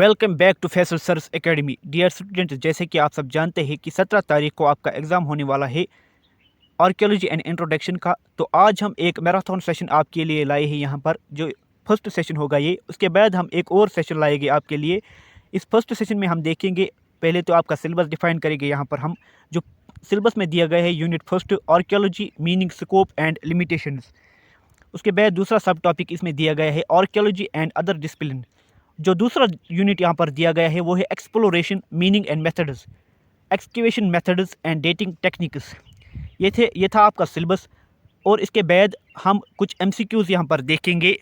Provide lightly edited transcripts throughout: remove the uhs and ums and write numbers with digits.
Welcome back to Faisal sir's academy. Dear students, जैसे कि आप सब जानते हैं कि 17 तारीख को आपका एग्ज़ाम होने वाला है आर्कियोलॉजी एंड इंट्रोडक्शन का। तो आज हम एक मैराथन सेशन आपके लिए लाए हैं यहाँ पर, जो फर्स्ट सेशन होगा ये। उसके बाद हम एक और सेशन लाएंगे आपके लिए। इस फर्स्ट सेशन में हम देखेंगे, पहले तो आपका सिलेबस डिफाइन करेंगे यहाँ पर हम, जो सिलेबस में दिया गया है unit first archaeology meaning scope and limitations. उसके बाद दूसरा सब टॉपिक इसमें दिया गया है आर्कियोलॉजी एंड अदर डिसिप्लिन। जो दूसरा यूनिट यहाँ पर दिया गया है वो है exploration meaning and methods, excavation methods and dating techniques. ये था आपका सिलेबस। और इसके बाद हम कुछ एमसीक्यूज़ यहाँ पर देखेंगे।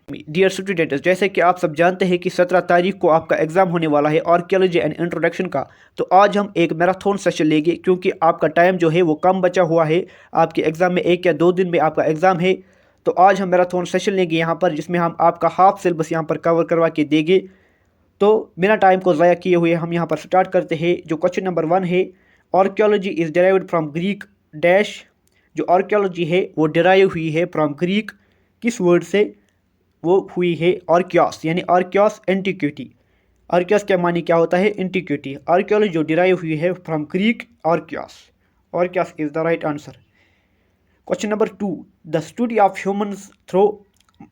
डियर स्टूडेंट्स, जैसे कि आप सब जानते हैं कि 17 तारीख को आपका एग्ज़ाम होने वाला है आर्कियोलॉजी एंड इंट्रोडक्शन का। तो आज हम एक मैराथन सेशन लेंगे, क्योंकि आपका टाइम जो है वो कम बचा हुआ है। आपके एग्ज़ाम में 1 या 2 दिन में आपका एग्ज़ाम है। तो आज हम मैराथन सेशन लेंगे यहाँ पर, जिसमें हम आपका हाफ सिलेबस यहाँ पर कवर करवा के देंगे। तो बिना टाइम को ज़ाया किए हुए हम यहाँ पर स्टार्ट करते हैं। जो क्वेश्चन नंबर 1 है, archaeology is derived from Greek dash. जो आर्कियोलॉजी है वो डिराइव हुई है फ्रॉम ग्रीक, किस वर्ड से? वो हुई है आर्कियास, यानी आर्कियास एंटिक्विटी। आर्कियास क्या मानी, क्या होता है? एंटिक्विटी। आर्कियोलॉजी जो डिराइव हुई है from Greek archaeos. Archaeos is the right answer. Question number 2, the study of humans through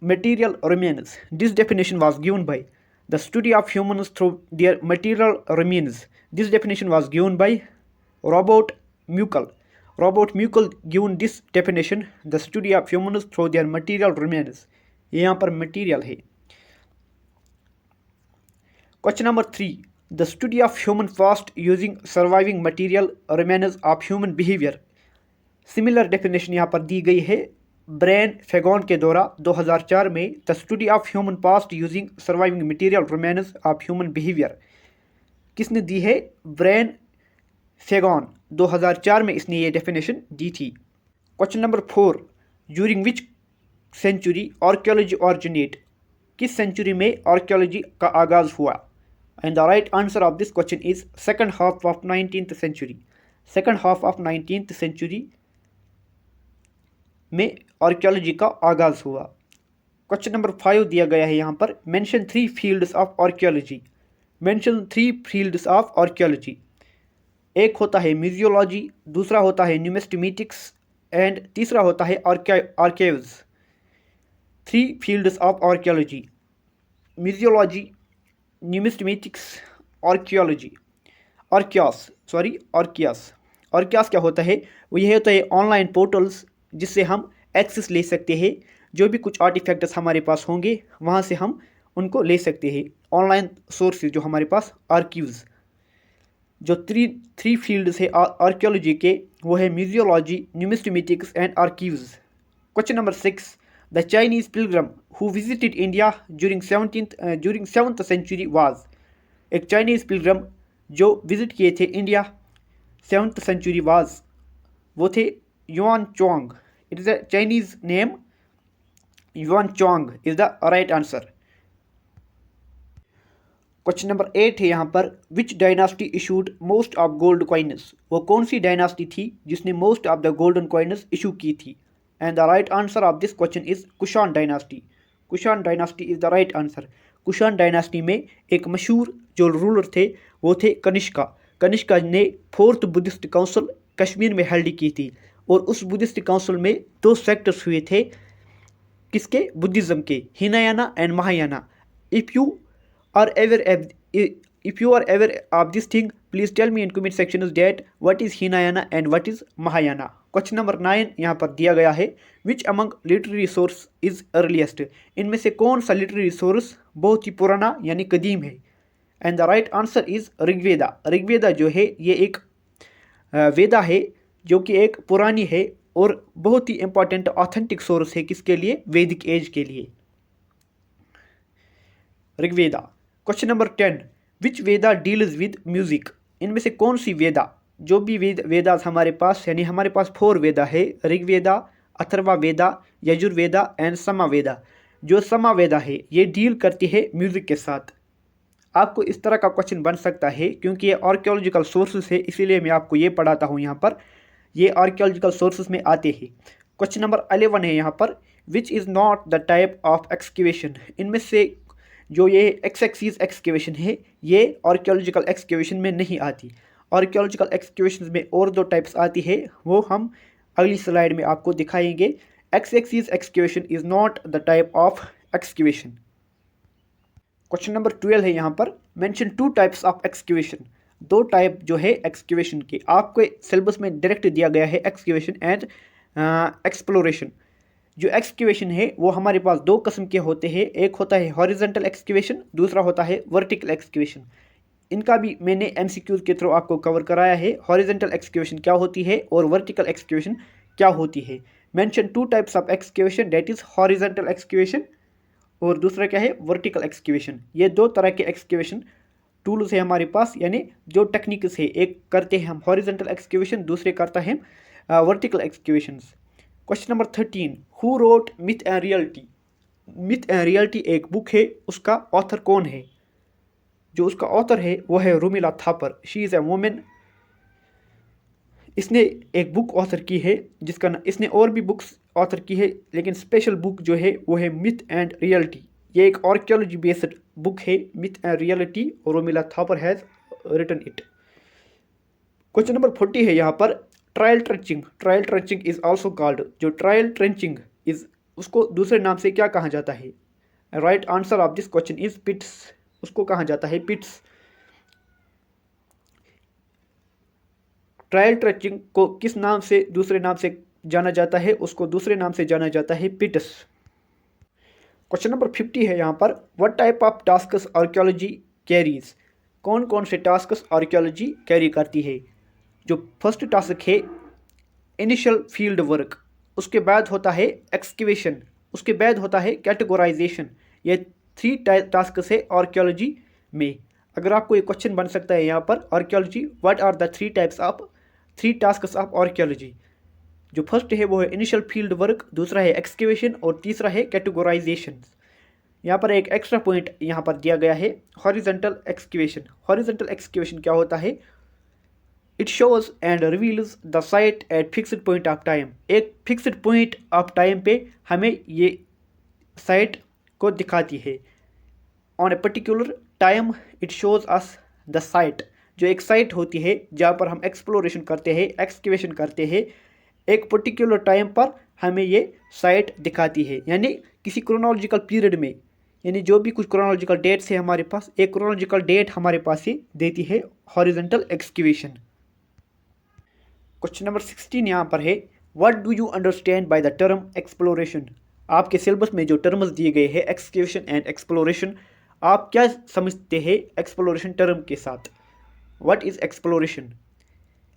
material remains. This definition was given by the study of humans through their material remains. This definition was given by Robert Muckle. Robert Muckle given this definition, the study of humans through their material remains. ये यहाँ पर material है। Question number 3, the study of human past using surviving material remains of human behaviour. Similar definition यहाँ पर दी गई है brain फेगॉन के द्वारा 2004 में। The study of human past using surviving material remains of human behaviour किसने दी है? ब्रेन फेगॉन। 2004 में इसने ये डेफिनेशन दी थी। Question number 4, during which century archaeology originate. किस सेंचुरी में आर्कियोलॉजी का आगाज़ हुआ? And the right answer of this question is second half of 19th century. Second half of 19th century में आर्कियोलॉजी का आगाज़ हुआ। क्वेश्चन नंबर 5 दिया गया है यहाँ पर, mention 3 fields of archaeology. Mention 3 fields of archaeology. एक होता है म्यूजियोलॉजी, दूसरा होता है न्यूमिस्टिमेटिक्स एंड तीसरा होता है archives. 3 fields of archaeology: museology, numismatics, archaeology. Archaeos. Archaeos क्या होता है? वो ये होता है ऑनलाइन पोर्टल्स, जिससे हम एक्सेस ले सकते हैं। जो भी कुछ आर्टिफैक्ट्स हमारे पास होंगे वहाँ से हम उनको ले सकते हैं। ऑनलाइन सोर्सेज जो हमारे पास, आर्कीव्स। जो थ्री फील्ड्स है आर्कियोलॉजी के, वो है museology, numismatics and archives. Question number 6, the Chinese pilgrim who visited India during 7th century was. एक चाइनीज पिलग्रम जो विजिट किए थे इंडिया 7th सेंचुरी वाज, वो थे Yuan Chwang. It is a Chinese name. Yuan Chwang is the right answer. Question number 8 है यहाँ पर, which dynasty issued most of gold coins. वो कौन सी डायनास्टी थी जिसने most of the golden coins issue की थी? And the right answer of this question is Kushan dynasty. Kushan dynasty is the right answer. Kushan dynasty में एक मशहूर जो रूलर थे वो थे कनिष्का। कनिष्का ने 4th बुद्धिस्ट काउंसिल कश्मीर में हेल्ड की थी, और उस बुद्धिस्ट काउंसिल में 2 सेक्टर्स हुए थे। किसके? बुद्धिज़्म के, Hinayana and Mahayana. If you are ever of this thing, please tell me in comment section is that what is Hinayana and what is Mahayana. Question number 9 यहाँ पर दिया गया है, which among literary source is earliest। इनमें से कौन सा literary source बहुत ही पुराना यानी कदीम है? and the right answer is Rigveda. Rigveda जो है ये एक वेदा है, जो कि एक पुरानी है और बहुत ही इंपॉर्टेंट ऑथेंटिक सोर्स है। किसके लिए? वैदिक एज के लिए, Rigveda. Question number 10, which Veda deals with music. इनमें से कौन सी वेदा, जो भी वेदास हमारे पास, यानी हमारे पास 4 वेदा है, ऋग्वेदा, अथर्वा वेदा, यजुर्वेदा एंड समावेदा। जो समावेदा है ये डील करती है म्यूजिक के साथ। आपको इस तरह का क्वेश्चन बन सकता है, क्योंकि ये आर्कियोलॉजिकल सोर्सेस है, इसीलिए मैं आपको ये पढ़ाता हूँ यहाँ पर। ये आर्कियोलॉजिकल सोर्सेस में आते हैं। क्वेश्चन नंबर 11 है यहाँ पर, which is not the type of excavation. इनमें से जो ये एक्स एक्सिस एक्सकेवेशन है ये आर्कियोलॉजिकल एक्सकेवेशन में नहीं आती। आर्कियोलॉजिकल एक्सकेवेशन में और दो टाइप्स आती है, वो हम अगली स्लाइड में आपको दिखाएंगे। X axis excavation is not the type of excavation. Question number 12 है यहाँ पर, mention two types of excavation. दो टाइप जो है एक्सकेवेशन के आपको सिलेबस में डायरेक्ट दिया गया है, एक्सकेवेशन एंड एक्सप्लोरेशन। जो एक्सकेवेशन है वो हमारे पास दो किस्म के होते हैं, एक होता है हॉरिजॉन्टल एक्सकेवेशन, दूसरा होता है वर्टिकल एक्सकेवेशन। इनका भी मैंने एमसीक्यूज के थ्रू आपको कवर कराया है, हॉरिजॉन्टल एक्सकेवेशन क्या होती है और वर्टिकल एक्सकेवेशन क्या होती है। Mention two types of excavation, that is horizontal excavation और दूसरा क्या है वर्टिकल एक्सकेवेशन। ये दो तरह के एक्सकेवेशन टूल्स है हमारे पास, यानी जो टेक्निक्स है, एक करते हैं हम हॉरिजॉन्टल एक्सकेवेशन, दूसरे करता है vertical excavations. Question number 13, who wrote myth and reality. Myth and reality एक बुक है, उसका ऑथर कौन है? जो उसका ऑथर है वो है Romila Thapar, she is a women. इसने एक बुक ऑथर की है जिसका इसने और भी बुक्स ऑथर की है, लेकिन स्पेशल बुक जो है वो है मिथ एंड रियलिटी। ये एक आर्कियोलॉजी बेस्ड बुक है, मिथ एंड रियलिटी, और Romila Thapar has written it. Question number 40 है यहाँ पर, trial trenching. Trial trenching is also called, जो ट्रायल ट्रेंचिंग इज उसको दूसरे नाम से क्या कहा जाता है? Right answer of this question is pits, उसको कहा जाता है पिट्स। ट्रायल ट्रेंचिंग को किस नाम से दूसरे नाम से जाना जाता है? उसको दूसरे नाम से जाना जाता है पिट्स। क्वेश्चन नंबर 50 है यहाँ पर, what type of tasks archaeology carries. कौन कौन से टास्क्स आर्कियोलॉजी कैरी करती है? जो फर्स्ट टास्क है इनिशियल फील्ड वर्क, उसके बाद होता है एक्सकेवेशन, उसके बाद होता है कैटेगोराइजेशन। ये 3 टास्क है आर्कियोलॉजी में। अगर आपको ये क्वेश्चन बन सकता है यहाँ पर, archaeology what are the 3 tasks of archaeology. जो फर्स्ट है वो है इनिशियल फील्ड वर्क, दूसरा है एक्सकेवेशन और तीसरा है कैटेगोराइजेशन। यहाँ पर एक एक्स्ट्रा पॉइंट यहाँ पर दिया गया है, हॉरिजॉन्टल एक्सकेवेशन। हॉरिजॉन्टल एक्सकेवेशन क्या होता है? It shows and reveals the site at fixed point of time. एक फिक्स्ड पॉइंट ऑफ टाइम पे हमें ये साइट को दिखाती है। On a particular time it shows us the site. जो एक साइट होती है जहाँ पर हम एक्सप्लोरेशन करते हैं, एक्सकेवेशन करते हैं, एक पर्टिकुलर टाइम पर हमें ये साइट दिखाती है, यानी किसी क्रोनोलॉजिकल पीरियड में, यानी जो भी कुछ क्रोनोलॉजिकल डेट्स है हमारे पास, एक क्रोनोलॉजिकल डेट हमारे पास ही देती है हॉरिजॉन्टल एक्सकेवेशन। क्वेश्चन नंबर 16 यहाँ पर है, what do you understand by the term exploration. आपके सिलेबस में जो टर्म्स दिए गए हैं एक्सकेवेशन एंड एक्सप्लोरेशन, आप क्या समझते हैं एक्सप्लोरेशन टर्म के साथ? What is exploration?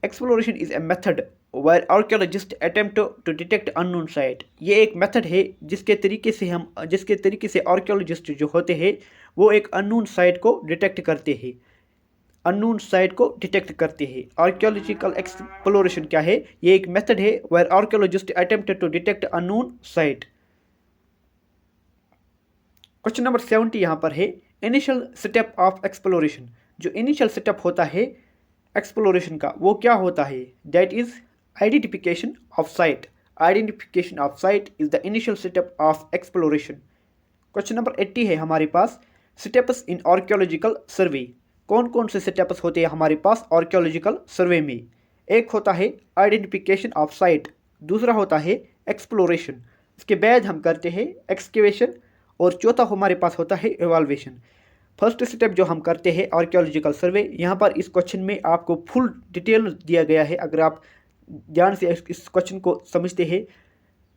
Exploration is a method where archaeologist attempt to detect unknown site. ये एक मेथड है जिसके तरीके से आर्कियोलॉजिस्ट जो होते हैं वो एक अननोन साइट को डिटेक्ट करते हैं, आर्कियोलॉजिकल एक्सप्लोरेशन क्या है? ये एक मेथड है where archaeologist attempt to detect unknown site. Question number 70 यहाँ पर है, इनिशियल स्टेप ऑफ एक्सप्लोरेशन। जो इनिशियल स्टेप होता है एक्सप्लोरेशन का वो क्या होता है? That is identification of site. Identification of site is the initial step of exploration. Question number 80 है हमारे पास, स्टेप्स इन आर्कियोलॉजिकल सर्वे। कौन कौन से स्टेप्स होते हैं हमारे पास आर्कियोलॉजिकल सर्वे में? एक होता है आइडेंटिफिकेशन ऑफ साइट, दूसरा होता है एक्सप्लोरेशन, उसके बाद हम करते हैं एक्सकेवेशन, और चौथा हमारे पास होता है इवाल्वेशन। फर्स्ट स्टेप जो हम करते हैं आर्कियोलॉजिकल सर्वे, यहाँ पर इस क्वेश्चन में आपको फुल डिटेल दिया गया है। अगर आप ध्यान से इस क्वेश्चन को समझते हैं,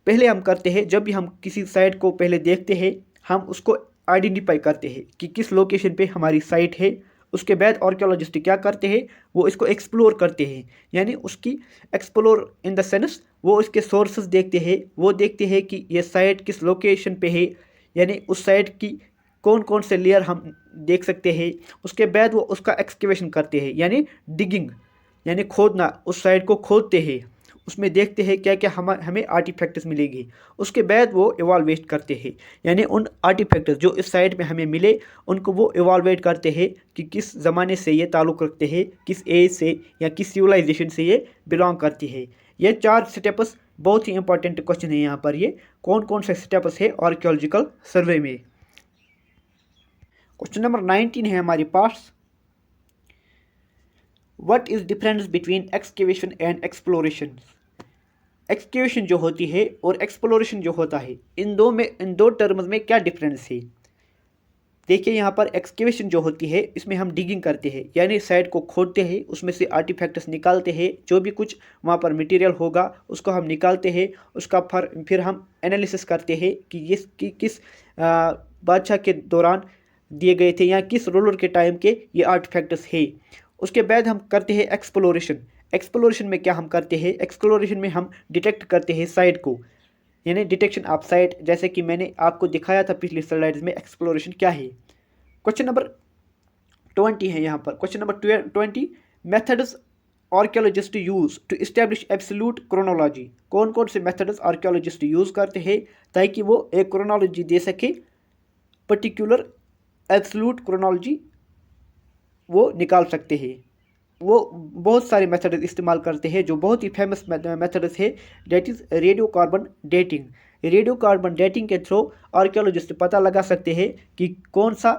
पहले हम करते हैं, जब भी हम किसी साइट को पहले देखते हैं हम उसको आइडेंटिफाई करते हैं कि किस लोकेशन पे हमारी साइट है। उसके बाद आर्कियोलॉजिस्ट क्या करते हैं, वो इसको एक्सप्लोर करते हैं, यानी उसकी एक्सप्लोर इन द सेंस वो इसके सोर्सेज देखते हैं, वो देखते हैं कि ये साइट किस लोकेशन पे है, यानी उस साइट की कौन कौन से लेयर हम देख सकते हैं। उसके बाद वो उसका एक्सकेवेशन करते हैं, यानी डिगिंग, यानी खोदना, उस साइट को खोदते हैं, उसमें देखते हैं क्या क्या हमें आर्टिफैक्ट्स मिलेंगे। उसके बाद वो इवाल्वेट करते हैं, यानी उन आर्टिफैक्ट्स जो इस साइट में हमें मिले उनको वो इवाल्वेट करते हैं कि किस ज़माने से ये ताल्लुक़ रखते हैं, किस एज से या किस सिविलाइजेशन से ये बिलोंग करती है। ये 4 स्टेप्स बहुत ही इंपॉर्टेंट क्वेश्चन है यहाँ पर। ये कौन कौन से स्टेप्स है आर्कियोलॉजिकल सर्वे में? क्वेश्चन नंबर 19 है हमारे पास, what is difference between excavation and exploration. Excavation जो होती है और एक्सप्लोरेशन जो होता है, इन दो टर्म्स में क्या डिफरेंस है। देखिए यहाँ पर एक्सकेवेशन जो होती है इसमें हम डिगिंग करते हैं, यानी साइड को खोदते हैं, उसमें से आर्टिफैक्ट्स निकालते हैं, जो भी कुछ वहाँ पर मटेरियल होगा उसको हम निकालते हैं, उसका फिर हम एनालिसिस करते हैं कि किस बादशाह के दौरान दिए गए थे या किस रूलर के टाइम के ये आर्टिफैक्ट्स है। उसके बाद हम करते हैं एक्सप्लोरेशन। एक्सप्लोरेशन में क्या हम करते हैं, एक्सप्लोरेशन में हम डिटेक्ट करते हैं साइट को, यानी डिटेक्शन ऑफ साइट, जैसे कि मैंने आपको दिखाया था पिछली स्लाइड्स में एक्सप्लोरेशन क्या है। क्वेश्चन नंबर 20 है यहाँ पर, question number 20, methods archaeologist use to establish absolute chronology. कौन कौन से मेथड्स आर्कियोलॉजिस्ट यूज़ करते हैं ताकि वो एक क्रोनोलॉजी दे सके, पर्टिकुलर एब्सोल्यूट क्रोनोलॉजी वो निकाल सकते हैं। वो बहुत सारे मेथड्स इस्तेमाल करते हैं, जो बहुत ही फेमस मेथड्स है, that is radio carbon dating. Radio carbon dating के थ्रू आर्कियोलॉजिस्ट पता लगा सकते हैं कि कौन सा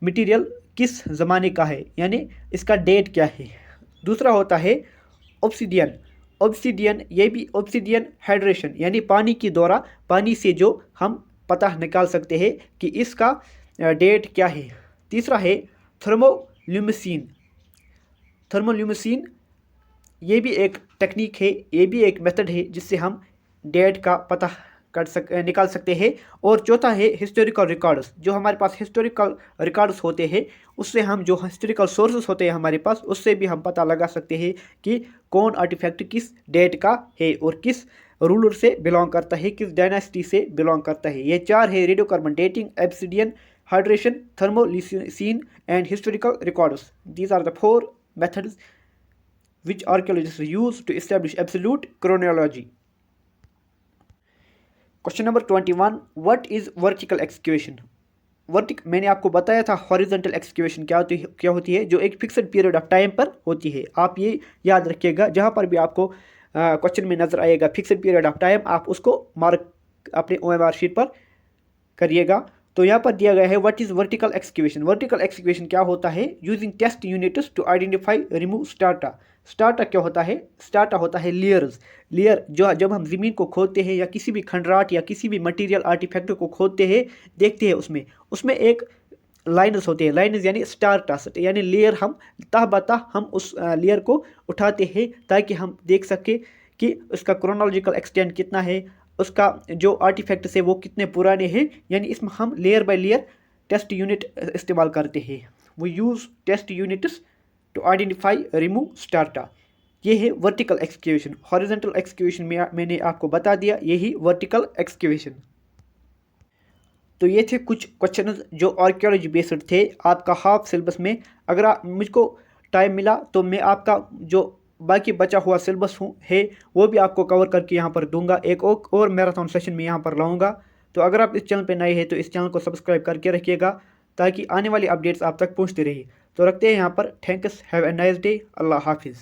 मटेरियल किस ज़माने का है, यानी इसका डेट क्या है। दूसरा होता है ऑब्सीडियन। ऑब्सीडियन, ये भी ऑब्सीडियन हाइड्रेशन, यानी पानी के द्वारा, पानी से जो हम पता निकाल सकते हैं कि इसका डेट क्या है। तीसरा है थर्मोल्यूमिनेशन। थर्मोल्यूमिनेशन ये भी एक टेक्निक है, ये भी एक मेथड है जिससे हम डेट का पता निकाल सकते हैं। और चौथा है हिस्टोरिकल रिकॉर्ड्स। जो हमारे पास हिस्टोरिकल रिकॉर्ड्स होते हैं उससे हम, जो हिस्टोरिकल सोर्सेस होते हैं हमारे पास, उससे भी हम पता लगा सकते हैं कि कौन आर्टिफैक्ट किस डेट का है और किस रूलर से बिलोंग करता है, किस डायनेस्टी से बिलोंग करता है। ये चार है, radio carbon dating, obsidian hydration, thermoluminescence and historical records. These are the 4 methods which archaeologists use to establish absolute chronology. Question number 21, what is vertical excavation? मैंने आपको बताया था हॉरिजॉन्टल एक्सकेवेशन क्या होती है, जो एक फिक्स्ड पीरियड ऑफ टाइम पर होती है। आप ये याद रखिएगा, जहाँ पर भी आपको क्वेश्चन में नजर आएगा फिक्स्ड पीरियड ऑफ टाइम, आप उसको मार्क अपने OMR शीट पर करिएगा। तो यहाँ पर दिया गया है what is vertical excavation. Vertical excavation क्या होता है, using test units to identify remove strata. Strata क्या होता है, स्टार्टा होता है लेयर्स। लेयर जो जब हम ज़मीन को खोदते हैं या किसी भी खंडराट या किसी भी मटेरियल आर्टिफैक्ट को खोदते हैं, देखते हैं उसमें एक लाइन्स होते हैं, लाइन्स यानी स्टार्टा, यानी लेयर हम तह बतह हम उस लेयर को उठाते हैं ताकि हम देख सकें कि उसका क्रोनोलॉजिकल एक्सटेंट कितना है, उसका जो आर्टिफैक्ट्स है वो कितने पुराने हैं। यानी इसमें हम layer by layer test unit इस्तेमाल करते हैं। वो use test units to identify remove strata. ये है वर्टिकल एक्सकेवेशन। हॉरिजॉन्टल एक्सकेवेशन में मैंने आपको बता दिया, यही वर्टिकल एक्सकेवेशन। तो ये थे कुछ क्वेश्चन जो आर्कियोलॉजी बेस्ड थे आपका हाफ सिलेबस में। अगर मुझको टाइम मिला तो मैं आपका जो बाकी बचा हुआ सिलेबस है वो भी आपको कवर करके यहाँ पर दूंगा, एक और मैराथन सेशन में यहाँ पर लाऊंगा। तो अगर आप इस चैनल पे नए हैं तो इस चैनल को सब्सक्राइब करके रखिएगा ताकि आने वाली अपडेट्स आप तक पहुँचती रही। तो रखते हैं यहाँ पर। Thanks, have a nice day, अल्लाह हाफिज़।